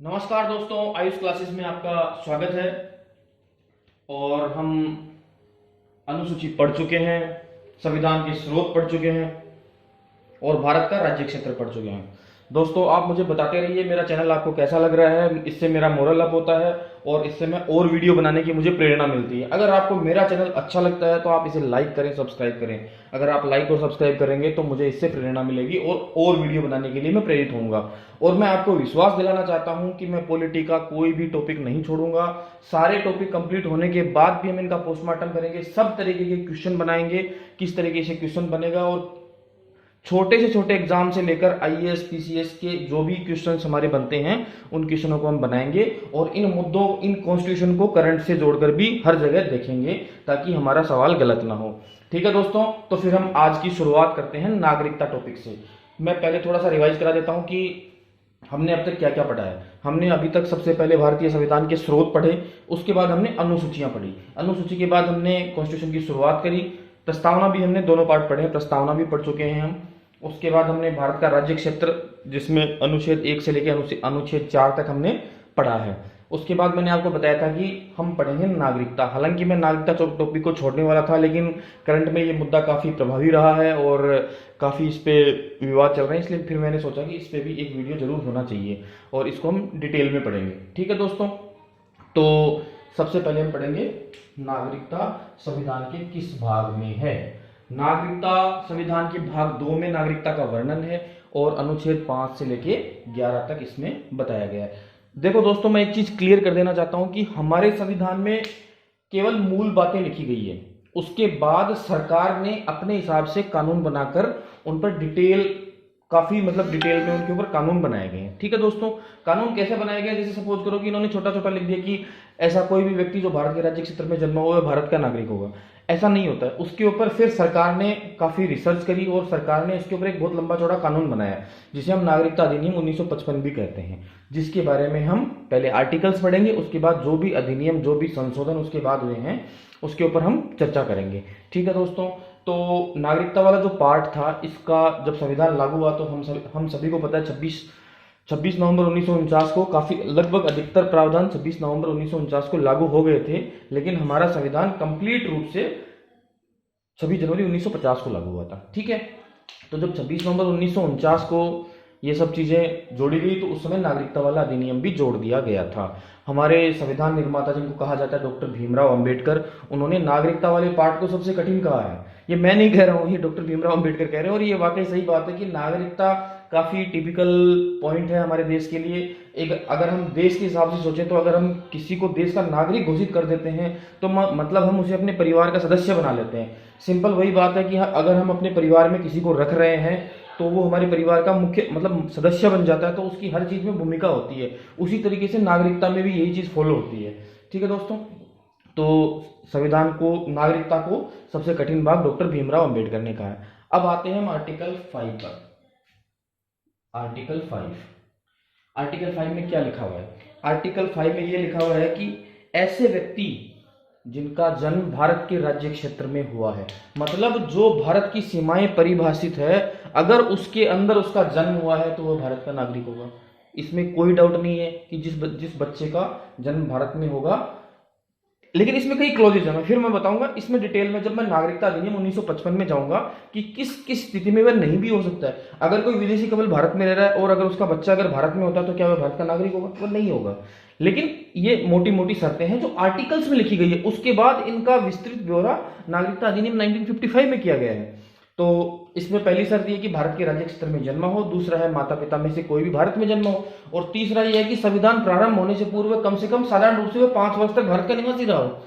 नमस्कार दोस्तों, आयुष क्लासेस में आपका स्वागत है। और हम अनुसूची पढ़ चुके हैं, संविधान के स्रोत पढ़ चुके हैं और भारत का राज्य क्षेत्र पढ़ चुके हैं। दोस्तों, आप मुझे बताते रहिए मेरा चैनल आपको कैसा लग रहा है। इससे मेरा मोरल अप होता है और इससे मैं और वीडियो बनाने की मुझे प्रेरणा मिलती है। अगर आपको मेरा चैनल अच्छा लगता है तो आप इसे लाइक करें, सब्सक्राइब करें। अगर आप लाइक और सब्सक्राइब करेंगे तो मुझे इससे प्रेरणा मिलेगी और वीडियो बनाने के लिए मैं प्रेरित होऊंगा। और मैं आपको विश्वास दिलाना चाहता हूं कि मैं पॉलिटी का कोई भी टॉपिक नहीं छोड़ूंगा। सारे टॉपिक कंप्लीट होने के बाद भी हम इनका पोस्टमार्टम करेंगे, सब तरीके के क्वेश्चन बनाएंगे, किस तरीके से क्वेश्चन बनेगा और छोटे से छोटे एग्जाम से लेकर आईएएस पीसीएस के जो भी क्वेश्चंस हमारे बनते हैं उन क्वेश्चनों को हम बनाएंगे और इन मुद्दों, इन कॉन्स्टिट्यूशन को करंट से जोड़कर भी हर जगह देखेंगे ताकि हमारा सवाल गलत ना हो। ठीक है दोस्तों, तो फिर हम आज की शुरुआत करते हैं नागरिकता टॉपिक से। मैं पहले थोड़ा सा रिवाइज करा देता हूं कि हमने अब तक क्या क्या पढ़ा है। हमने अभी तक सबसे पहले भारतीय संविधान के स्रोत पढ़े, उसके बाद हमने अनुसूचियां पढ़ी, अनुसूची के बाद हमने कॉन्स्टिट्यूशन की शुरुआत करी, प्रस्तावना भी हमने दोनों पार्ट पढ़े हैं, प्रस्तावना भी पढ़ चुके हैं हम। उसके बाद हमने भारत का राज्य क्षेत्र जिसमें अनुच्छेद 1 से लेकर अनुच्छेद 4 तक हमने पढ़ा है। उसके बाद मैंने आपको बताया था कि हम पढ़ेंगे नागरिकता। हालांकि मैं नागरिकता टॉपिक को छोड़ने वाला था, लेकिन करंट में ये मुद्दा काफी प्रभावी रहा है और काफी इस पे विवाद चल रहे हैं, इसलिए फिर मैंने सोचा कि इस पे भी एक वीडियो जरूर होना चाहिए और इसको हम डिटेल में पढ़ेंगे। ठीक है दोस्तों, तो सबसे पहले हम पढ़ेंगे नागरिकता संविधान के किस भाग में है। नागरिकता संविधान के भाग 2 में नागरिकता का वर्णन है और अनुच्छेद 5 से लेके 11 तक इसमें बताया गया है। देखो दोस्तों, मैं एक चीज क्लियर कर देना चाहता हूं कि हमारे संविधान में केवल मूल बातें लिखी गई है, उसके बाद सरकार ने अपने हिसाब से कानून बनाकर उन पर डिटेल, काफी डिटेल में उनके ऊपर कानून बनाए गए हैं। ठीक है दोस्तों, कानून कैसे बनाया गया, जैसे सपोज करो कि इन्होंने छोटा छोटा लिख दिया कि ऐसा कोई भी व्यक्ति जो भारत के राज्य क्षेत्र में जन्मा हुआ है भारत का नागरिक होगा। ऐसा नहीं होता है। उसके ऊपर फिर सरकार ने काफी रिसर्च करी और सरकार ने इसके ऊपर एक बहुत लंबा चौड़ा कानून बनाया जिसे हम नागरिकता अधिनियम 1955 भी कहते हैं, जिसके बारे में हम पहले आर्टिकल्स पढ़ेंगे, उसके बाद जो भी अधिनियम, जो भी संशोधन उसके बाद हुए हैं उसके ऊपर हम चर्चा करेंगे। ठीक है दोस्तों, तो नागरिकता वाला जो पार्ट था इसका जब संविधान लागू हुआ तो हम सभी को पता है 26 नवंबर 1949 को काफी लगभग अधिकतर प्रावधान 26 नवंबर 1949 को लागू हो गए थे, लेकिन हमारा संविधान कंप्लीट रूप से 26 जनवरी 1950 को लागू हुआ था। ठीक है, तो जब 26 नवंबर 1949 को ये सब चीजें जोड़ी गई तो उस समय नागरिकता वाला अधिनियम भी जोड़ दिया गया था। हमारे संविधान निर्माता जिनको कहा जाता है डॉक्टर भीमराव अंबेडकर, उन्होंने नागरिकता वाले पार्ट को सबसे कठिन कहा है। ये मैं नहीं कह रहा हूँ, ये डॉक्टर भीमराव अंबेडकर कह रहे हैं और ये वाकई सही बात है कि नागरिकता काफी टिपिकल पॉइंट है हमारे देश के लिए। एक अगर हम देश के हिसाब से सोचें तो अगर हम किसी को देश का नागरिक घोषित कर देते हैं तो मतलब हम उसे अपने परिवार का सदस्य बना लेते हैं। सिंपल वही बात है कि अगर हम अपने परिवार में किसी को रख रहे हैं तो वो हमारे परिवार का मुख्य सदस्य बन जाता है, तो उसकी हर चीज में भूमिका होती है। उसी तरीके से नागरिकता में भी यही चीज फॉलो होती है। ठीक है दोस्तों, तो संविधान को, नागरिकता को सबसे कठिन भाग डॉक्टर भीमराव अंबेडकर ने कहा है। अब आते हैं हम आर्टिकल 5 पर। आर्टिकल 5 में क्या लिखा हुआ है? आर्टिकल 5 में यह लिखा हुआ है कि ऐसे व्यक्ति जिनका जन्म भारत के राज्य क्षेत्र में हुआ है, मतलब जो भारत की सीमाएं परिभाषित है, अगर उसके अंदर उसका जन्म हुआ है तो वह भारत का नागरिक होगा। इसमें कोई डाउट नहीं है कि जिस बच्चे का जन्म भारत में होगा। लेकिन इसमें कई क्लॉजेज है, फिर मैं बताऊंगा इसमें डिटेल में जब मैं नागरिकता अधिनियम 1955 में जाऊंगा कि किस किस स्थिति में वह नहीं भी हो सकता है। अगर कोई विदेशी कपल भारत में रह रहा है और अगर उसका बच्चा अगर भारत में होता है तो क्या वह भारत का नागरिक होगा? वो नहीं होगा। लेकिन ये मोटी मोटी शर्तें हैं जो आर्टिकल्स में लिखी गई है, उसके बाद इनका विस्तृत ब्यौरा नागरिकता अधिनियम 1955 में किया गया है। तो इसमें पहली शर्त यह कि भारत के राज्य क्षेत्र में जन्मा हो, दूसरा है माता पिता में से कोई भी भारत में जन्मा हो, और तीसरा यह है कि संविधान प्रारंभ होने से पूर्व कम से कम साधारण रूप से वह 5 वर्ष तक भारत का निवासी रहा हो।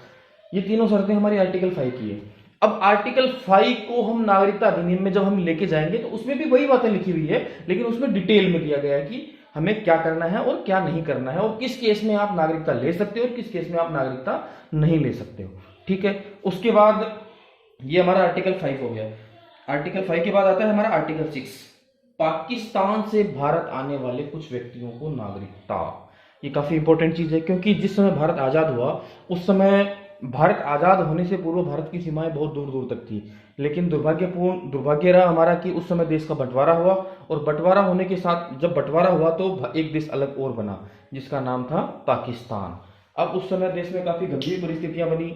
ये तीनों शर्तें हमारी आर्टिकल 5 की है। अब आर्टिकल 5 को हम नागरिकता अधिनियम में जब हम लेके जाएंगे तो उसमें भी वही बातें लिखी हुई है, लेकिन उसमें डिटेल में दिया गया है कि हमें क्या करना है और क्या नहीं करना है और किस केस में आप नागरिकता ले सकते हो और किस केस में आप नागरिकता नहीं ले सकते हो। ठीक है, उसके बाद ये हमारा आर्टिकल 5 हो गया। आर्टिकल 5 के बाद आता है हमारा आर्टिकल 6, पाकिस्तान से भारत आने वाले कुछ व्यक्तियों को नागरिकता। ये काफी इंपॉर्टेंट चीज है क्योंकि जिस समय भारत आजाद हुआ उस समय भारत आज़ाद होने से पूर्व भारत की सीमाएं बहुत दूर दूर तक थी, लेकिन दुर्भाग्य रहा हमारा कि उस समय देश का बंटवारा हुआ, और बंटवारा होने के साथ जब बंटवारा हुआ तो एक देश अलग और बना जिसका नाम था पाकिस्तान। अब उस समय देश में काफ़ी गंभीर परिस्थितियां बनी,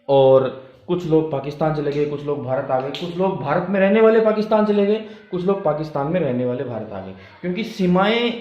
और कुछ लोग पाकिस्तान चले गए, कुछ लोग भारत आ गए, कुछ लोग भारत में रहने वाले पाकिस्तान चले गए, कुछ लोग पाकिस्तान में रहने वाले भारत आ गए, क्योंकि सीमाएं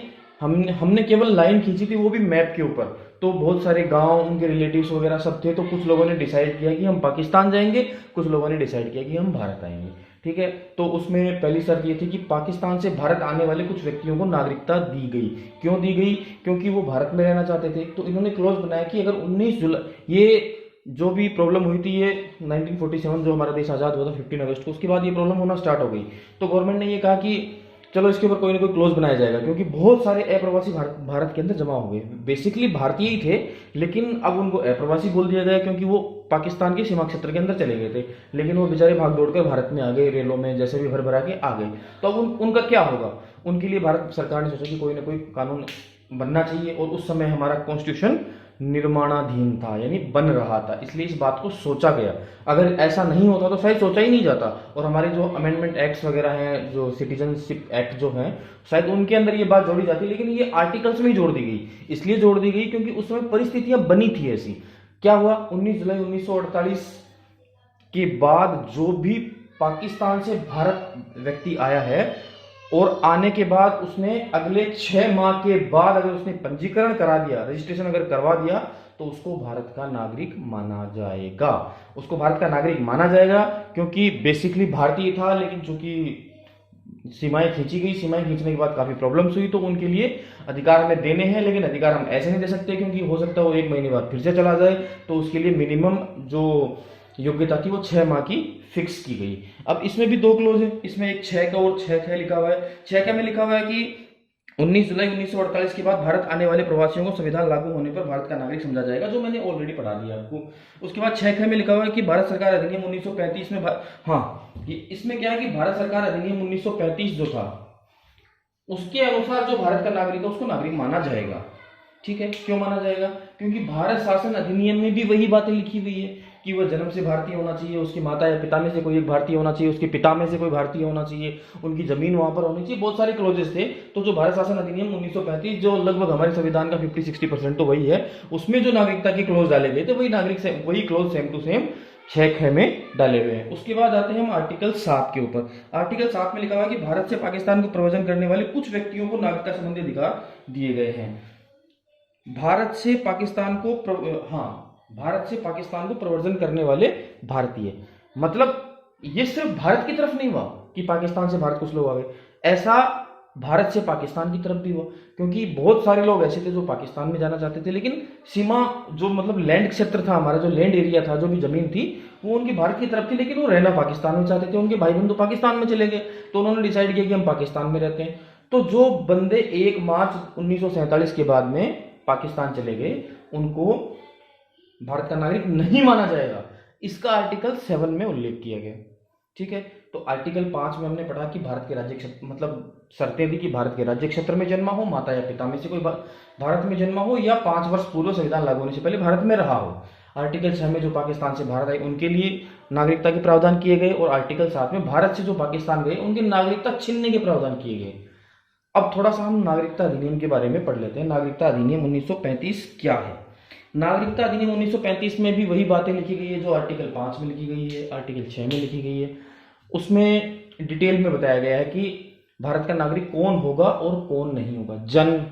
हमने केवल लाइन खींची थी, वो भी मैप के ऊपर। तो बहुत सारे गांव, उनके रिलेटिव्स वगैरह सब थे, तो कुछ लोगों ने डिसाइड किया कि हम पाकिस्तान जाएंगे, कुछ लोगों ने डिसाइड किया कि हम भारत आएंगे। ठीक है, तो उसमें पहली शर्त ये थी कि पाकिस्तान से भारत आने वाले कुछ व्यक्तियों को नागरिकता दी गई। क्यों दी गई? क्योंकि वो भारत में रहना चाहते थे। तो इन्होंने क्लॉज बनाया कि अगर 19 जुलाई, ये जो भी प्रॉब्लम हुई थी ये 1947 जो हमारा देश आज़ाद हुआ था 15 अगस्त को, उसके बाद ये प्रॉब्लम होना स्टार्ट हो गई। तो गवर्नमेंट ने ये कहा कि चलो इसके ऊपर कोई ना कोई क्लोज बनाया जाएगा, क्योंकि बहुत सारे अप्रवासी भारत के अंदर जमा हो गए। बेसिकली भारतीय ही थे, लेकिन अब उनको अप्रवासी बोल दिया गया क्योंकि वो पाकिस्तान के सीमा क्षेत्र के अंदर चले गए थे, लेकिन वो बेचारे भाग दौड़ कर भारत में आ गए, रेलों में जैसे भी भर भरा के आ गए। तो अब उनका क्या होगा? उनके लिए भारत सरकार ने सोचा कि कोई ना कोई कानून बनना चाहिए, और उस समय हमारा कॉन्स्टिट्यूशन निर्माणाधीन था, यानी बन रहा था, इसलिए इस बात को सोचा गया। अगर ऐसा नहीं होता तो शायद सोचा ही नहीं जाता, और हमारे जो अमेंडमेंट एक्ट्स वगैरह हैं, जो सिटीजनशिप एक्ट जो हैं, शायद उनके अंदर ये बात जोड़ी जाती, लेकिन ये आर्टिकल्स में ही जोड़ दी गई। इसलिए जोड़ दी गई क्योंकि उस समय परिस्थितियां बनी थी ऐसी। क्या हुआ? 19 जुलाई 1948 के बाद जो भी पाकिस्तान से भारत व्यक्ति आया है, और आने के बाद उसने अगले 6 माह के बाद अगर उसने पंजीकरण करा दिया, रजिस्ट्रेशन अगर करवा दिया, तो उसको भारत का नागरिक माना जाएगा। उसको भारत का नागरिक माना जाएगा क्योंकि बेसिकली भारतीय था, लेकिन चूंकि सीमाएं खींची गई, सीमाएं खींचने के बाद काफी प्रॉब्लम्स हुई, तो उनके लिए अधिकार हमें देने हैं, लेकिन अधिकार हम ऐसे नहीं दे सकते क्योंकि हो सकता है वो 1 महीने बाद फिर से चला जाए। तो उसके लिए मिनिमम जो योग्यता थी वो 6 माह की फिक्स की गई। अब इसमें भी 2 क्लोज है, इसमें एक 6 का और 6 ख लिखा हुआ है। 6 ख में लिखा हुआ है कि 19 जुलाई 1948 के बाद भारत आने वाले प्रवासियों को संविधान लागू होने पर भारत का नागरिक समझा जाएगा, जो मैंने ऑलरेडी पढ़ा दिया आपको। उसके बाद 6 ख में लिखा हुआ है कि भारत सरकार अधिनियम 1935 में ये इसमें क्या है कि भारत सरकार अधिनियम 1935 जो था, उसके अनुसार जो भारत का नागरिक है उसको नागरिक माना जाएगा। ठीक है, क्यों माना जाएगा? क्योंकि भारत शासन अधिनियम में भी वही बातें लिखी हुई है कि वह जन्म से भारतीय होना चाहिए, उसकी माता या पिता में से कोई एक भारतीय होना चाहिए, उसके पिता में से कोई भारतीय होना चाहिए, उनकी जमीन वहां पर होनी चाहिए, बहुत सारे क्लोजेस थे। तो जो भारत शासन अधिनियम 1935, जो लगभग हमारे संविधान का 50-60% तो वही है, उसमें जो नागरिकता के क्लोज डाले गए थे वही क्लोज सेम टू सेम 6 ख में डाले हुए हैं। उसके बाद आते हैं हम आर्टिकल 7 के ऊपर। आर्टिकल 7 में लिखा हुआ है कि भारत से पाकिस्तान को प्रव्रजन करने वाले कुछ व्यक्तियों को नागरिकता संबंधी अधिकार दिए गए हैं। भारत से पाकिस्तान को प्रव्रजन करने वाले भारतीय, मतलब ये सिर्फ भारत की तरफ नहीं हुआ कि पाकिस्तान से भारत कुछ लोग आ गए, ऐसा भारत से पाकिस्तान की तरफ भी हुआ, क्योंकि बहुत सारे लोग ऐसे थे जो पाकिस्तान में जाना चाहते थे, लेकिन सीमा जो मतलब लैंड क्षेत्र था हमारा, जो लैंड एरिया था, जो भी जमीन थी, वो उनकी भारत की तरफ थी, लेकिन वो रहना पाकिस्तान में चाहते थे। उनके भाई बंधु पाकिस्तान में चले गए, तो उन्होंने डिसाइड किया कि हम पाकिस्तान में रहते हैं। तो जो बंदे 1 मार्च 1947 के बाद में पाकिस्तान चले गए, उनको भारत का नागरिक नहीं माना जाएगा। इसका आर्टिकल 7 में उल्लेख किया गया। ठीक है, तो आर्टिकल 5 में हमने पढ़ा कि भारत के राज्य क्षेत्र, मतलब शर्तें दी कि भारत के राज्य क्षेत्र में जन्मा हो, माता या पिता में से कोई भारत में जन्मा हो, या 5 वर्ष पूर्व संविधान लागू होने से पहले भारत में रहा हो। आर्टिकल 6 में जो पाकिस्तान से भारत आए उनके लिए नागरिकता के प्रावधान किए गए, और आर्टिकल 7 में भारत से जो पाकिस्तान गए उनकी नागरिकता छीनने के प्रावधान किए गए। अब थोड़ा सा हम नागरिकता अधिनियम के बारे में पढ़ लेते हैं। नागरिकता अधिनियम 1935 क्या है? नागरिकता अधिनियम 1935 में भी वही बातें लिखी गई है जो आर्टिकल 5 में लिखी गई है, आर्टिकल 6 में लिखी गई है। उसमें डिटेल में बताया गया है कि भारत का नागरिक कौन होगा और कौन नहीं होगा। जन्म,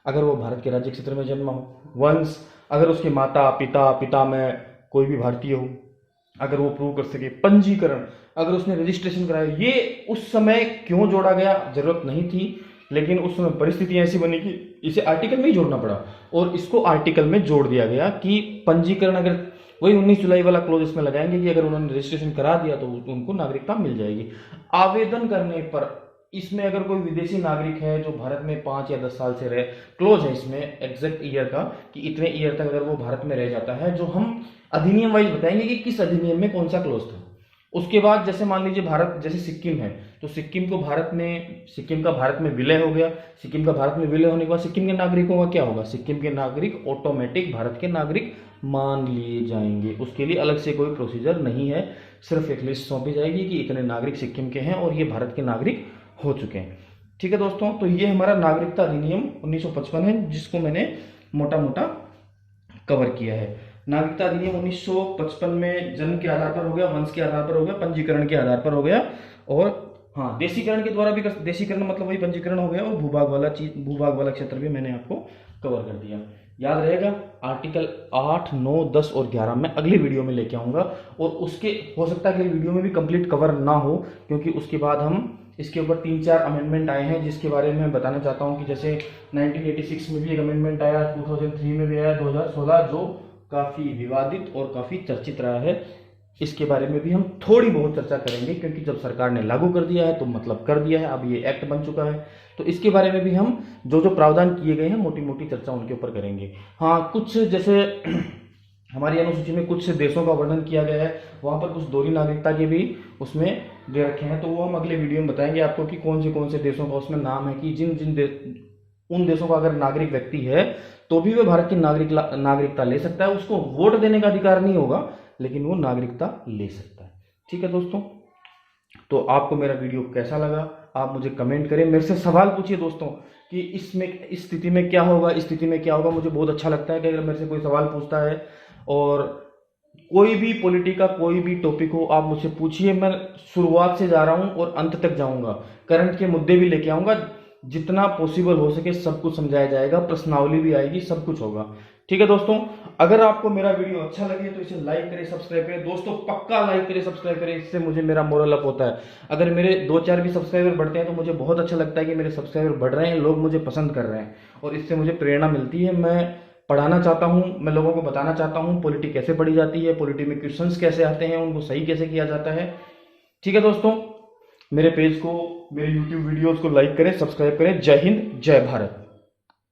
अगर वो भारत के राज्य क्षेत्र में जन्मा हो। वंश, अगर उसके माता पिता में कोई भी भारतीय हो, अगर वो प्रूव कर सके। पंजीकरण, अगर उसने रजिस्ट्रेशन कराया। ये उस समय क्यों जोड़ा गया, जरूरत नहीं थी, लेकिन उस समय परिस्थितियां ऐसी बनी कि इसे आर्टिकल में ही जोड़ना पड़ा, और इसको आर्टिकल में जोड़ दिया गया कि पंजीकरण, अगर वही 19 जुलाई वाला क्लोज इसमें लगाएंगे कि अगर उन्होंने रजिस्ट्रेशन करा दिया तो उनको नागरिकता मिल जाएगी। आवेदन करने पर, इसमें अगर कोई विदेशी नागरिक है जो भारत में 5 या 10 साल से रहे, क्लोज है इसमें एग्जैक्ट ईयर का कि इतने ईयर तक अगर वो भारत में रह जाता है, जो हम अधिनियम वाइज बताएंगे कि किस अधिनियम में कौन सा क्लोज था। उसके बाद जैसे मान लीजिए भारत, जैसे सिक्किम है, तो सिक्किम का भारत में विलय हो गया। सिक्किम का भारत में विलय होने के बाद सिक्किम के नागरिकों का क्या होगा? सिक्किम के नागरिक ऑटोमेटिक भारत के नागरिक मान लिए जाएंगे। उसके लिए अलग से कोई प्रोसीजर नहीं है, सिर्फ एक लिस्ट सौंपी जाएगी कि इतने नागरिक सिक्किम के हैं और ये भारत के नागरिक हो चुके हैं। ठीक है दोस्तों, तो ये हमारा नागरिकता अधिनियम 1955 है, जिसको मैंने मोटा मोटा कवर किया है। नागरिकता अधिनियम 1955 में जन्म के आधार पर हो गया, वंश के आधार पर हो गया, पंजीकरण के आधार पर हो गया, और हाँ, देशीकरण के द्वारा भी देशीकरण मतलब वही पंजीकरण हो गया, और भूभाग वाला क्षेत्र भी मैंने आपको कवर कर दिया। याद रहेगा, आर्टिकल 8, 9, 10 और 11 मैं अगली वीडियो में लेके आऊंगा, और उसके हो सकता है अगली वीडियो में भी कंप्लीट कवर ना हो, क्योंकि उसके बाद हम इसके ऊपर 3-4 अमेंडमेंट आए हैं, जिसके बारे में मैं बताना चाहता हूं कि जैसे 1986 में भी एक अमेंडमेंट आया, 2003 में भी आया, 2016 जो काफ़ी विवादित और काफ़ी चर्चित रहा है। इसके बारे में भी हम थोड़ी बहुत चर्चा करेंगे, क्योंकि जब सरकार ने लागू कर दिया है तो मतलब कर दिया है, अब ये एक्ट बन चुका है, तो इसके बारे में भी हम जो जो प्रावधान किए गए हैं मोटी मोटी चर्चा उनके ऊपर करेंगे। हाँ, कुछ जैसे हमारी अनुसूची में कुछ देशों का वर्णन किया गया है, वहाँ पर कुछ दोहरी नागरिकता के भी उसमें दे रखे हैं, तो वो हम अगले वीडियो में बताएंगे आपको कि कौन से देशों का उसमें नाम है, कि उन देशों का अगर नागरिक व्यक्ति है तो भी वह भारत की नागरिकता ले सकता है। उसको वोट देने का अधिकार नहीं होगा, लेकिन वो नागरिकता ले सकता है। ठीक है दोस्तों, तो आपको मेरा वीडियो कैसा लगा आप मुझे कमेंट करें, मेरे से सवाल पूछिए दोस्तों कि इस स्थिति में क्या होगा, इस स्थिति में क्या होगा। मुझे बहुत अच्छा लगता है कि अगर मेरे से कोई सवाल पूछता है, और कोई भी पॉलिटी का कोई भी टॉपिक हो आप मुझसे पूछिए। मैं शुरुआत से जा रहा हूं और अंत तक जाऊंगा, करंट के मुद्दे भी लेके आऊंगा, जितना पॉसिबल हो सके सब कुछ समझाया जाएगा, प्रश्नावली भी आएगी, सब कुछ होगा। ठीक है दोस्तों, अगर आपको मेरा वीडियो अच्छा लगे तो इसे लाइक करें, सब्सक्राइब करें दोस्तों, पक्का लाइक करें, सब्सक्राइब करें, इससे मुझे मेरा मोरल अप होता है। अगर मेरे 2-4 भी सब्सक्राइबर बढ़ते हैं तो मुझे बहुत अच्छा लगता है कि मेरे सब्सक्राइबर बढ़ रहे हैं, लोग मुझे पसंद कर रहे हैं, और इससे मुझे प्रेरणा मिलती है। मैं पढ़ाना चाहता हूं, मैं लोगों को बताना चाहता हूं पॉलिटी कैसे पढ़ी जाती है, पॉलिटी में क्वेश्चंस कैसे आते हैं, उनको सही कैसे किया जाता है। ठीक है दोस्तों, मेरे पेज को, मेरे यूट्यूब वीडियोस को लाइक करें, सब्सक्राइब करें। जय हिंद, जय भारत।